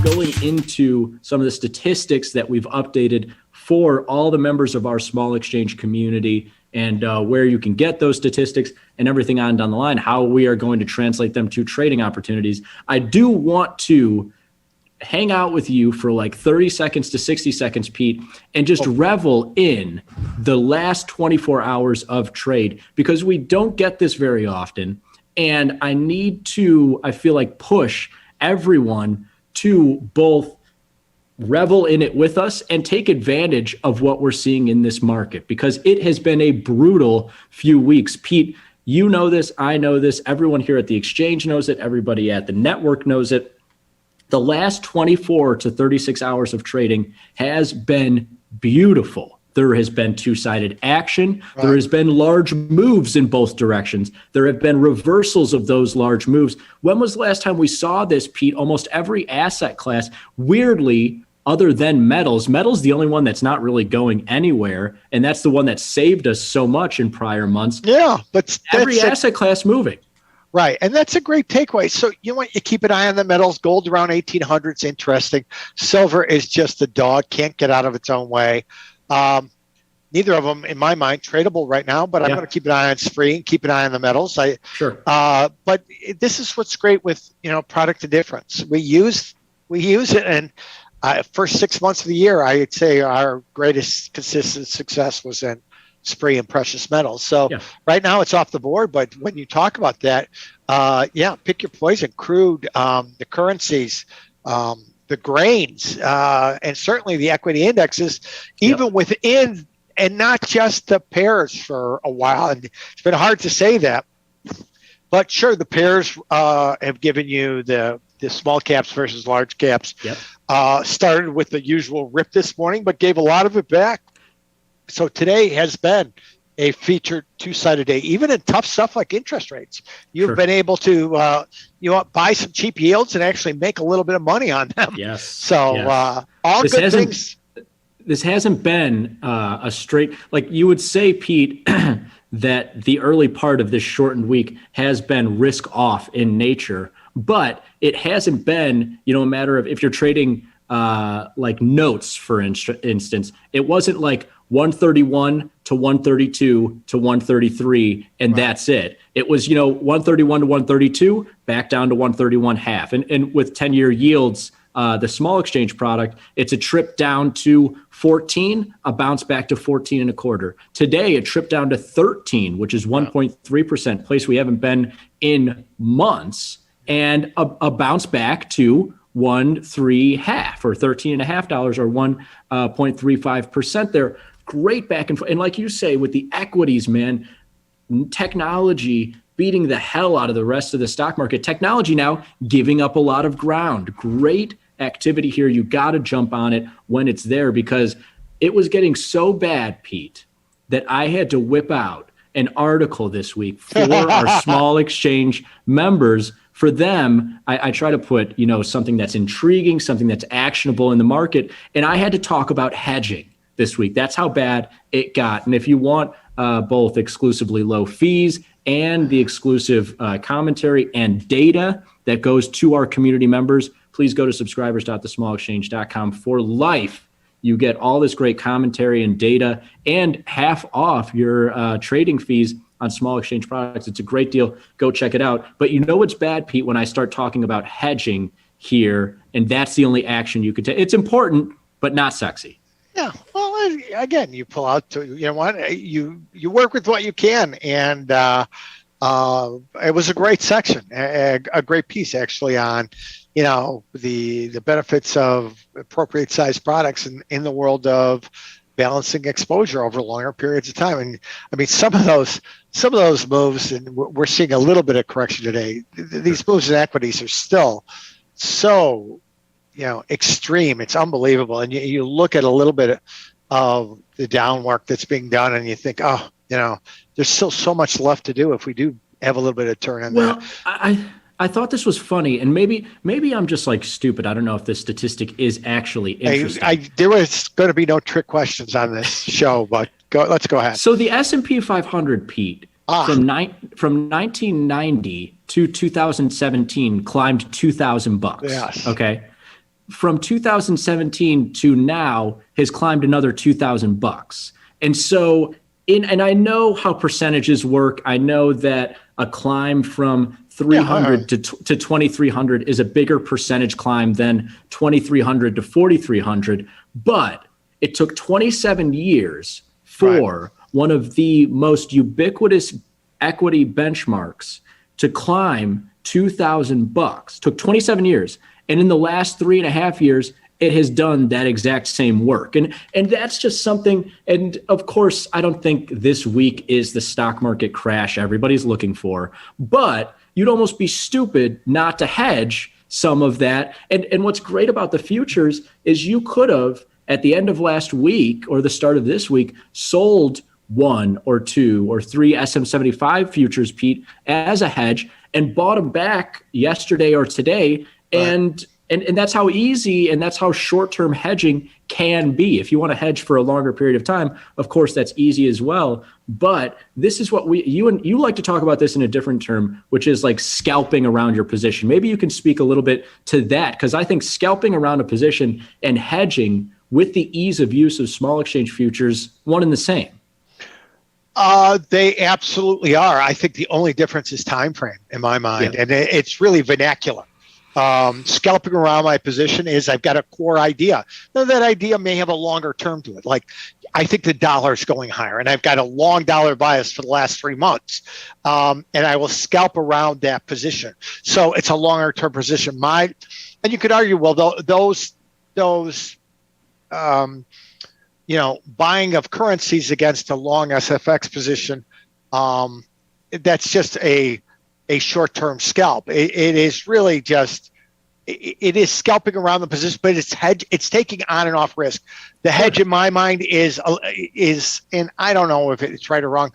going into some of the statistics that we've updated for all the members of our small exchange community, and where you can get those statistics and everything on down the line, how we are going to translate them to trading opportunities. I do want to hang out with you for like 30 seconds to 60 seconds, Pete, and just revel in the last 24 hours of trade, because we don't get this very often. And I need to, I feel like, push everyone to both revel in it with us and take advantage of what we're seeing in this market, because it has been a brutal few weeks. Pete, you know this, I know this, everyone here at the exchange knows it, everybody at the network knows it. The last 24 to 36 hours of trading has been beautiful. There has been two-sided action. Right. There has been large moves in both directions. There have been reversals of those large moves. When was the last time we saw this, Pete? Almost every asset class, weirdly, other than metals. Metals the only one that's not really going anywhere, and that's the one that saved us so much in prior months. Yeah, but every asset class moving. Right, and that's a great takeaway. So you want you keep an eye on the metals. Gold around 1,800 is interesting. Silver is just a dog, can't get out of its own way. Neither of them, in my mind, tradable right now, but I'm going to keep an eye on SPRI and keep an eye on the metals. Sure. But this is what's great with product indifference. We use it, and first 6 months of the year, I'd say our greatest consistent success was in SPRI and precious metals. So right now it's off the board, but when you talk about that, pick your poison. Crude, the currencies, the grains, and certainly the equity indexes, even within, and not just the pairs for a while. And it's been hard to say that, but sure, the pairs have given you the small caps versus large caps. Started with the usual rip this morning, but gave a lot of it back. So today has been a featured two-sided day, even in tough stuff like interest rates. You've been able to buy some cheap yields and actually make a little bit of money on them. Yes. So all this good things. This hasn't been a straight, like you would say, Pete, that the early part of this shortened week has been risk off in nature, but it hasn't been, a matter of, if you're trading like notes, for instance, it wasn't like 131 to 132 to 133, and that's it. It was, 131 to 132, back down to 131 half. And with 10-year yields, the small exchange product, it's a trip down to 14, a bounce back to 14 and a quarter. Today, a trip down to 13, which is 1.3%, place we haven't been in months, and a bounce back to 1.3 half, or $13.50, or 1.35% there. Great back and forth. And like you say, with the equities, man, technology beating the hell out of the rest of the stock market. Technology now giving up a lot of ground. Great activity here. You got to jump on it when it's there, because it was getting so bad, Pete, that I had to whip out an article this week for our small exchange members. For them, I try to put, something that's intriguing, something that's actionable in the market. And I had to talk about hedging this week. That's how bad it got. And if you want both exclusively low fees and the exclusive commentary and data that goes to our community members, please go to subscribers.thesmallexchange.com for life. You get all this great commentary and data and half off your trading fees on small exchange products. It's a great deal. Go check it out. But what's bad, Pete, when I start talking about hedging here, and that's the only action you could take. It's important, but not sexy. Yeah. Well, again, you pull out to, you work with what you can. And it was a great section, a great piece actually on, the benefits of appropriate sized products in the world of balancing exposure over longer periods of time. And I mean, some of those moves, and we're seeing a little bit of correction today. These moves in equities are still so, extreme. It's unbelievable. And you look at a little bit of the down work that's being done, and you think, there's still so much left to do if we do have a little bit of turn in there. I thought this was funny, and maybe I'm just like stupid. I don't know if this statistic is actually interesting. There was going to be no trick questions on this show, but let's go ahead. So the S&P 500, Pete, from 1990 to 2017 climbed $2,000. Yes. Okay. from 2017 to now has climbed another $2,000. And so and I know how percentages work. I know that a climb from 300 to 2,300 is a bigger percentage climb than 2,300 to 4,300, but it took 27 years for one of the most ubiquitous equity benchmarks to climb $2,000. Took 27 years. And in the last 3.5 years, it has done that exact same work. And that's just something, and of course, I don't think this week is the stock market crash everybody's looking for, but you'd almost be stupid not to hedge some of that. And what's great about the futures is you could have, at the end of last week or the start of this week, sold 1 or 2 or 3 SM75 futures, Pete, as a hedge and bought them back yesterday or today. And that's how easy and that's how short-term hedging can be. If you want to hedge for a longer period of time, of course, that's easy as well. But this is what you like to talk about this in a different term, which is like scalping around your position. Maybe you can speak a little bit to that, because I think scalping around a position and hedging with the ease of use of small exchange futures, one and the same. They absolutely are. I think the only difference is time frame in my mind, and it's really vernacular. Scalping around my position is I've got a core idea. Now that idea may have a longer term to it. Like I think the dollar's going higher and I've got a long dollar bias for the last 3 months. And I will scalp around that position. So it's a longer term position. And you could argue, well, those buying of currencies against a long SFX position, that's just a short-term scalp. It is really just, it is scalping around the position, but it's taking on and off risk. The hedge in my mind is, and I don't know if it's right or wrong,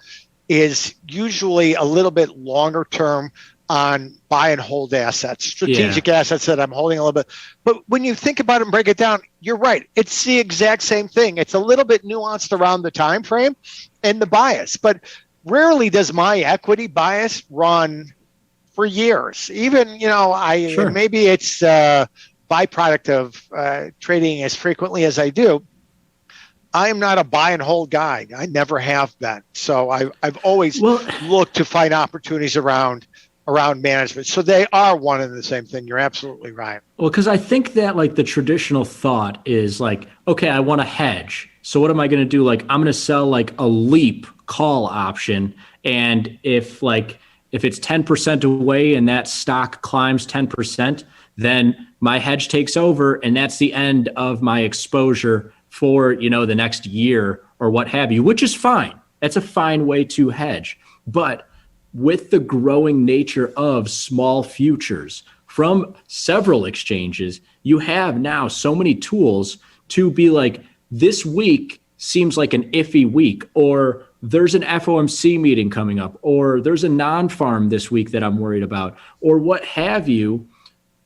is usually a little bit longer term on buy and hold assets, strategic assets that I'm holding a little bit. But when you think about it and break it down, you're right. It's the exact same thing. It's a little bit nuanced around the time frame and the bias, but rarely does my equity bias run for years. Even, maybe it's a byproduct of trading as frequently as I do. I am not a buy and hold guy. I never have been. So I've always looked to find opportunities around management. So they are one and the same thing. You're absolutely right. Well, because I think that like the traditional thought is like, okay, I want to hedge. So what am I going to do? Like, I'm going to sell like a leap call option. And if it's 10% away and that stock climbs 10%, then my hedge takes over and that's the end of my exposure for, the next year or what have you, which is fine. That's a fine way to hedge. But with the growing nature of small futures from several exchanges, you have now so many tools to be like, this week seems like an iffy week, or there's an FOMC meeting coming up, or there's a non-farm this week that I'm worried about, or what have you.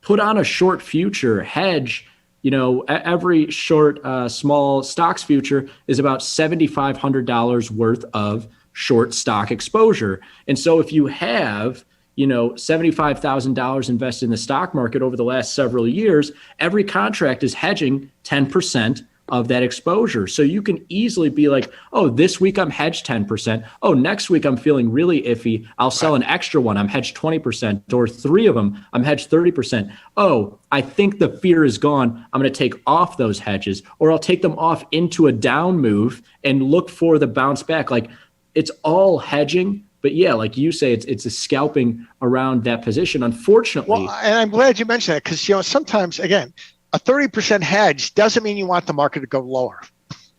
Put on a short future, hedge. Every short small stocks future is about $7,500 worth of short stock exposure. And so if you have, $75,000 invested in the stock market over the last several years, every contract is hedging 10% of that exposure. So you can easily be like, oh, this week I'm hedged 10%. Oh, next week I'm feeling really iffy. I'll sell an extra one. I'm hedged 20%, or 3 of them. I'm hedged 30%. Oh, I think the fear is gone. I'm going to take off those hedges, or I'll take them off into a down move and look for the bounce back. Like, it's all hedging, but yeah, like you say, it's a scalping around that position. Unfortunately. Well, and I'm glad you mentioned that, because sometimes, again, a 30% hedge doesn't mean you want the market to go lower.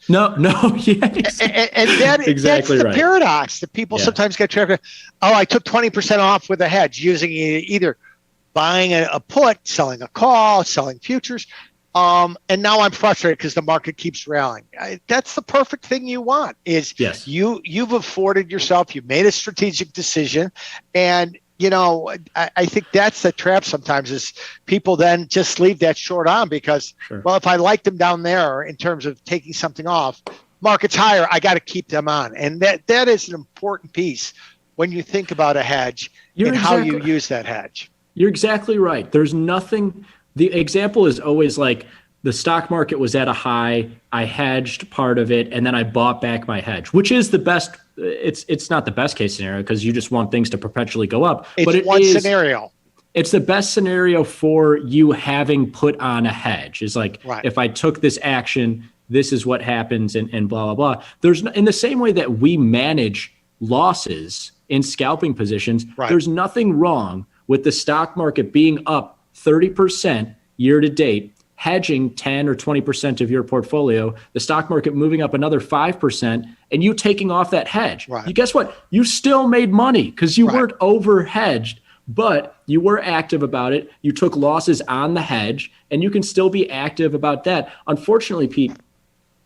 No, yeah, and that's the paradox that people sometimes get trapped in. Oh, I took 20% off with a hedge, using either buying a put, selling a call, selling futures. And now I'm frustrated because the market keeps rallying. That's the perfect thing you want, is you've afforded yourself, you've made a strategic decision. And, I think that's the trap sometimes, is people then just leave that short on because, well, if I like them down there in terms of taking something off, market's higher, I got to keep them on. And that is an important piece when you think about a hedge and how you use that hedge. You're exactly right. There's nothing The example is always like the stock market was at a high, I hedged part of it, and then I bought back my hedge, which is the best. It's not the best case scenario because you just want things to perpetually go up. It's But it one is scenario. it's the best scenario for you having put on a hedge. Is like, Right. if I took this action, this is what happens, and blah, blah, blah. There's in the same way that we manage losses in scalping positions, Right. there's nothing wrong with the stock market being up 30% year to date, hedging 10 or 20% of your portfolio, the stock market moving up another 5%, and you taking off that hedge. Right. You guess what? You still made money because you Right. weren't over hedged, but you were active about it. You took losses on the hedge, and you can still be active about that. Unfortunately, Pete,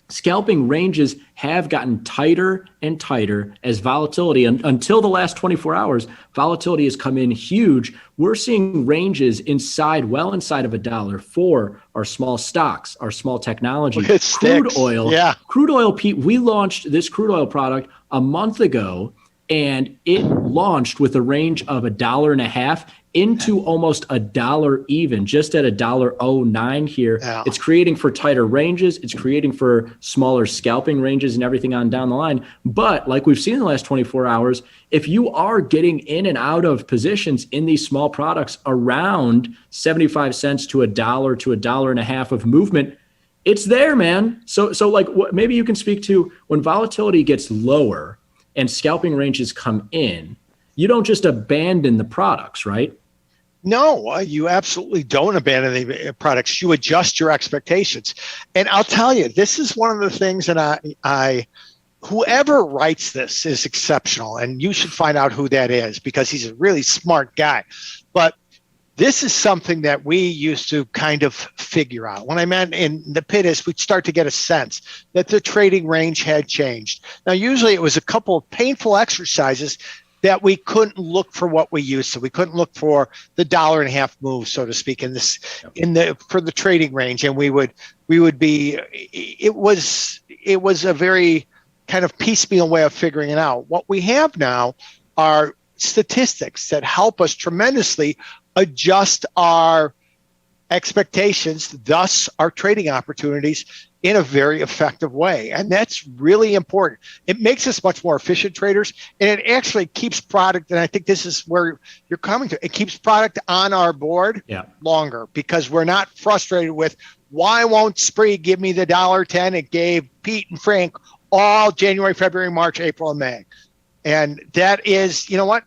scalping ranges have gotten tighter and tighter as volatility, until the last 24 hours, volatility has come in huge. We're seeing ranges well inside of $1 for our small stocks, our small technology, Look at crude sticks. oil. Yeah. Crude oil, Pete, we launched this crude oil product a month ago, and it launched with a range of $1.50 into almost $1 even, just at $1.09 here. Yeah. It's creating for tighter ranges. It's creating for smaller scalping ranges and everything on down the line. But like we've seen in the last 24 hours, if you are getting in and out of positions in these small products around 75 cents to $1 to $1.50 of movement, it's there, man. So like maybe you can speak to when volatility gets lower and scalping ranges come in, you don't just abandon the products, right? No, you absolutely don't abandon the products. You adjust your expectations. And I'll tell you, this is one of the things that I whoever writes this is exceptional, and you should find out who that is because he's a really smart guy. But this is something that we used to kind of figure out. When I meant in the pit is we'd start to get a sense that the trading range had changed. Now, usually it was a couple of painful exercises that we couldn't look for what we used to. We couldn't look for the $1.50 move, so to speak, for the trading range. And we would be, it was a very kind of piecemeal way of figuring it out. What we have now are statistics that help us tremendously adjust our expectations, thus our trading opportunities, in a very effective way. And that's really important. It makes us much more efficient traders, and it actually keeps product, and I think this is where you're coming to, it keeps product on our board longer because we're not frustrated with, why won't Spree give me the $1.10 it gave Pete and Frank all January, February, March, April, and May? And that is, you know what?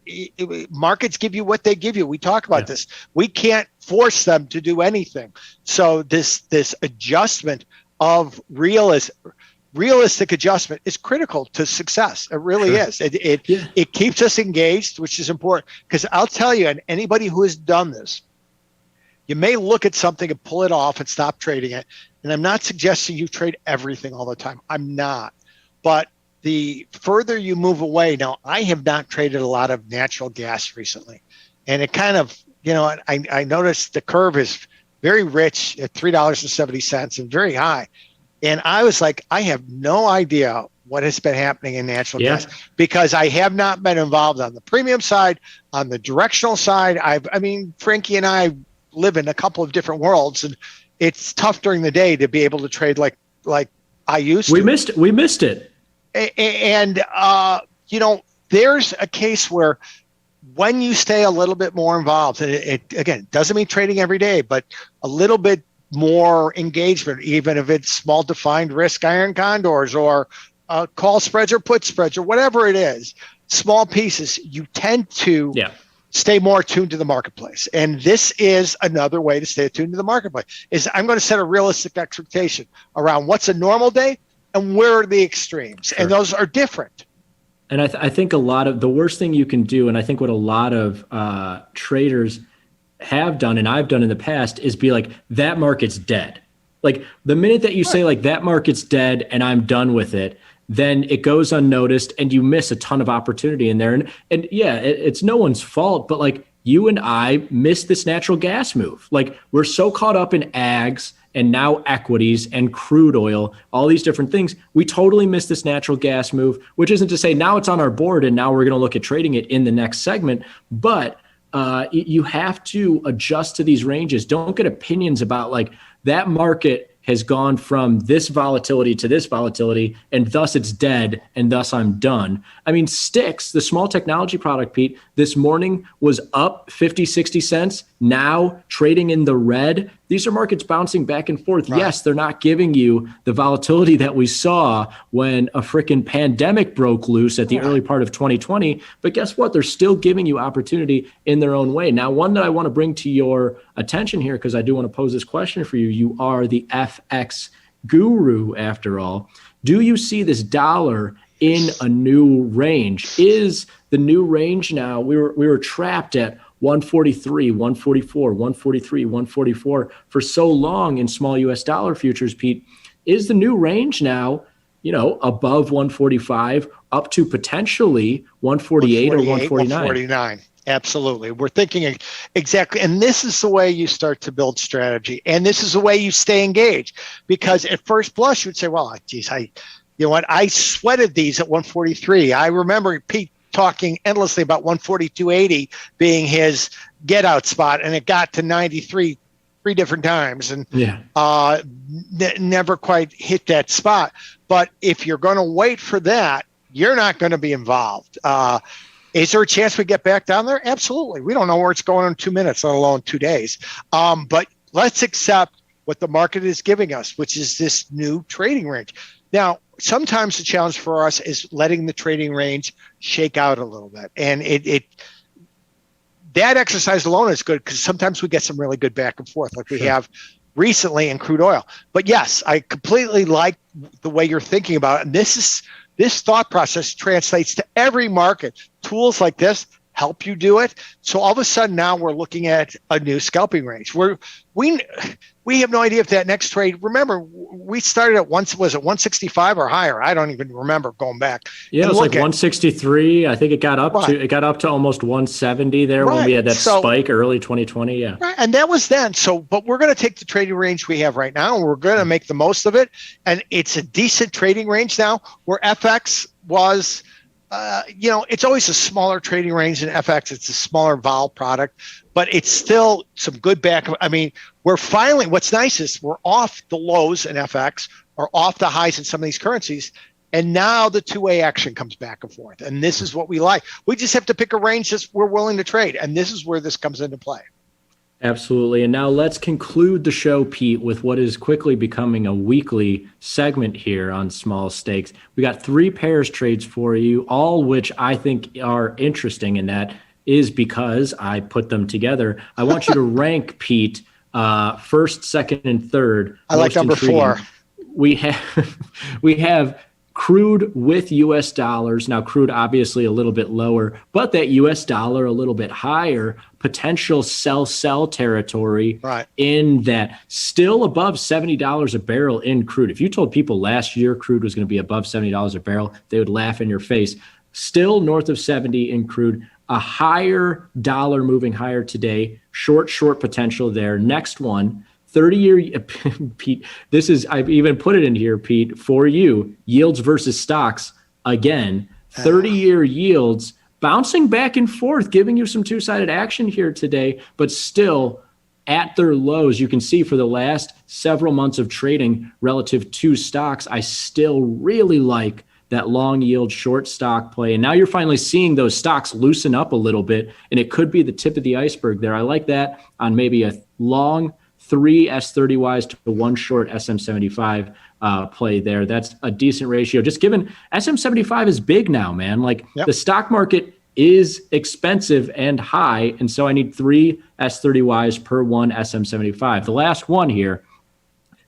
Markets give you what they give you. We talk about this. We can't force them to do anything. So this adjustment of realistic adjustment is critical to success. It really is. It keeps us engaged, which is important. Because I'll tell you, and anybody who has done this, you may look at something and pull it off and stop trading it. And I'm not suggesting you trade everything all the time. I'm not. But the further you move away, now I have not traded a lot of natural gas recently. And it kind of, I noticed the curve is very rich at $3.70 and very high. And I was like, I have no idea what has been happening in natural gas because I have not been involved on the premium side, on the directional side. Frankie and I live in a couple of different worlds, and it's tough during the day to be able to trade like I used to. We missed it. And there's a case where when you stay a little bit more involved, and it again, doesn't mean trading every day, but a little bit more engagement, even if it's small defined risk iron condors or call spreads or put spreads or whatever it is, small pieces, you tend to stay more attuned to the marketplace. And this is another way to stay attuned to the marketplace, is I'm going to set a realistic expectation around what's a normal day and where are the extremes. And those are different. And I think a lot of the worst thing you can do, and I think what a lot of traders have done, and I've done in the past, is be like, that market's dead. Like the minute that you say like that market's dead and I'm done with it, then it goes unnoticed and you miss a ton of opportunity in there. And it's no one's fault, but like you and I missed this natural gas move. Like we're so caught up in ags and now equities and crude oil, all these different things. We totally missed this natural gas move, which isn't to say now it's on our board and now we're going to look at trading it in the next segment. But you have to adjust to these ranges. Don't get opinions about like that market has gone from this volatility to this volatility, and thus it's dead, and thus I'm done. I mean, Sticks, the small technology product, Pete, this morning was up 50, 60 cents, now trading in the red. These are markets bouncing back and forth. Right. Yes, they're not giving you the volatility that we saw when a freaking pandemic broke loose at the early part of 2020. But guess what? They're still giving you opportunity in their own way. Now, one that I want to bring to your attention here, because I do want to pose this question for you. You are the FX guru, after all. Do you see this dollar in a new range? Is the new range now? We were trapped at 143, 144, 143, 144 for so long in small US dollar futures, Pete. Is the new range now, above 145 up to potentially 148 or 149? 149. Absolutely. We're thinking exactly. And this is the way you start to build strategy. And this is the way you stay engaged. Because at first blush, you would say, well, geez, I sweated these at 143. I remember Pete talking endlessly about 142.80 being his get out spot, and it got to 93 three different times and never quite hit that spot. But if you're going to wait for that, you're not going to be involved. Is there a chance we get back down there? Absolutely. We don't know where it's going in 2 minutes, let alone 2 days. But let's accept what the market is giving us, which is this new trading range. Now, sometimes the challenge for us is letting the trading range shake out a little bit. And that exercise alone is good because sometimes we get some really good back and forth like we have recently in crude oil. But yes, I completely like the way you're thinking about it. And this thought process translates to every market. Tools like this help you do it. So all of a sudden now we're looking at a new scalping range. We have no idea if that next trade, remember, we started at was it 165 or higher? I don't even remember going back. Yeah, it was like 163. I think it got up to almost 170 there when we had that spike early 2020. Yeah. Right. And that was then. So, but we're going to take the trading range we have right now and we're going to make the most of it. And it's a decent trading range now where FX was, it's always a smaller trading range in FX. It's a smaller vol product, but it's still some good back. I mean, what's nice is we're off the lows in FX or off the highs in some of these currencies. And now the two-way action comes back and forth. And this is what we like. We just have to pick a range that we're willing to trade. And this is where this comes into play. Absolutely. And now let's conclude the show, Pete, with what is quickly becoming a weekly segment here on Small Stakes. We got 3 pairs trades for you, all which I think are interesting, and that is because I put them together. I want you to rank, Pete, first, second, and third. I like number intriguing. 4. We have crude with US dollars. Now, crude obviously a little bit lower, but that US dollar a little bit higher, potential sell territory in that, still above $70 a barrel in crude. If you told people last year crude was going to be above $70 a barrel, they would laugh in your face. Still north of 70 in crude, a higher dollar moving higher today, short potential there. Next one, 30-year, Pete, I've even put it in here, Pete, for you, yields versus stocks. Again, 30-year yields bouncing back and forth, giving you some two-sided action here today, but still at their lows. You can see for the last several months of trading relative to stocks, I still really like that long yield short stock play. And now you're finally seeing those stocks loosen up a little bit, and it could be the tip of the iceberg there. I like that on maybe a long 3 S30Ys to 1 short SM75 play there. That's a decent ratio. Just given SM75 is big now, man. The stock market is expensive and high, and so I need 3 S30Ys per 1 SM75. The last one here,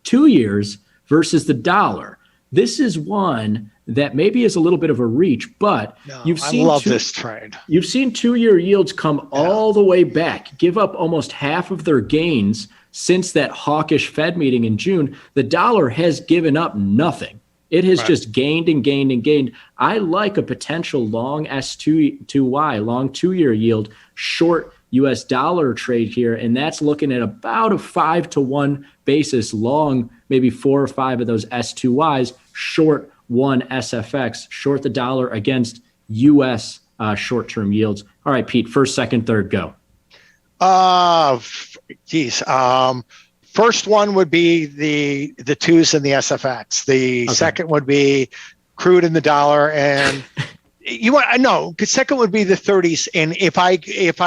2 years versus the dollar. This is one that maybe is a little bit of a reach, but I love this trade. You've seen 2-year yields come all the way back, give up almost half of their gains since that hawkish Fed meeting in June. The dollar has given up nothing. It has just gained and gained and gained. I like a potential long S2Y, long 2-year yield, short US dollar trade here, and that's looking at about a 5-to-1 basis, long maybe 4 or 5 of those S2Ys, short 1 SFX, short the dollar against US short-term yields. All right, Pete, first, second, third, go. Geez. First one would be the twos and the SFX. The second would be crude and the dollar, and you want no. The second would be the 30s. And if I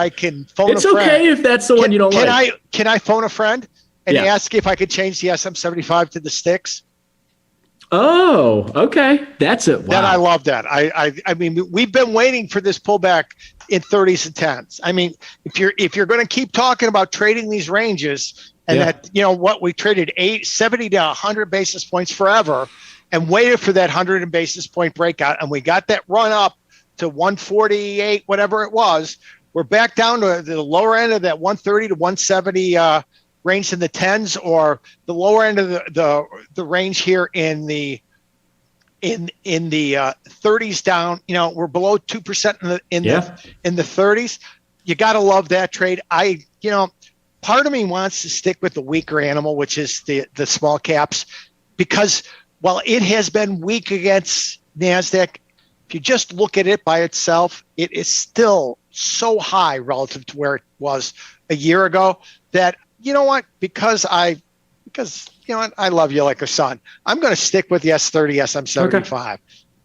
can phone it's a friend, okay if that's the one you don't like. Can I phone a friend and ask if I could change the SM75 to the sticks? Oh, okay. That's it. Wow. Then I love that. I mean, we've been waiting for this pullback in 30s and 10s. I mean, if you're going to keep talking about trading these ranges, and that, you know what, we traded 70 to 100 basis points forever and waited for that 100 basis point breakout, and we got that run up to 148, whatever it was. We're back down to the lower end of that 130 to 170 range in the 10s, or the lower end of the range here in the 30s down. You know, we're below 2% in the 30s. You got to love that trade. Part of me wants to stick with the weaker animal, which is the small caps, because while it has been weak against NASDAQ, if you just look at it by itself, it is still so high relative to where it was a year ago that, you know what, because you know what, I love you like a son, I'm going to stick with the S30, SM75.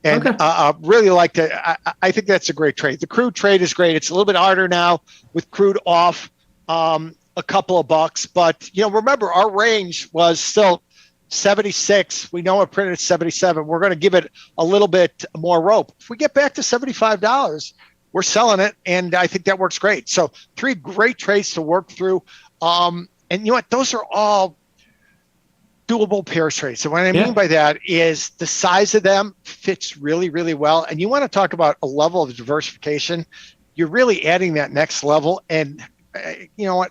And really like to, I think that's a great trade. The crude trade is great. It's a little bit harder now with crude off a couple of bucks, but you know, remember our range was still 76. We know it printed 77. We're going to give it a little bit more rope. If we get back to $75, we're selling it, and I think that works great. So 3 great trades to work through. And you know what? Those are all doable pairs trades. So what I mean by that is the size of them fits really, really well. And you want to talk about a level of diversification. You're really adding that next level. And you know what?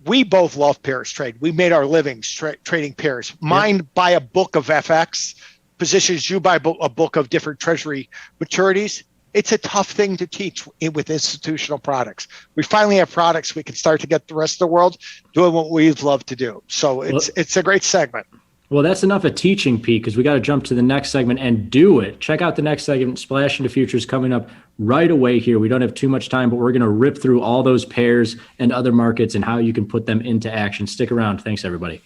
We both love pairs trade. We made our livings trading pairs. Mine buy a book of FX positions. You buy a book of different treasury maturities. It's a tough thing to teach with institutional products. We finally have products we can start to get the rest of the world doing what we love to do. So it's a great segment. Well, that's enough of teaching, Pete, because we got to jump to the next segment and do it. Check out the next segment, Splash into Futures, coming up right away here. We don't have too much time, but we're going to rip through all those pairs and other markets and how you can put them into action. Stick around. Thanks, everybody.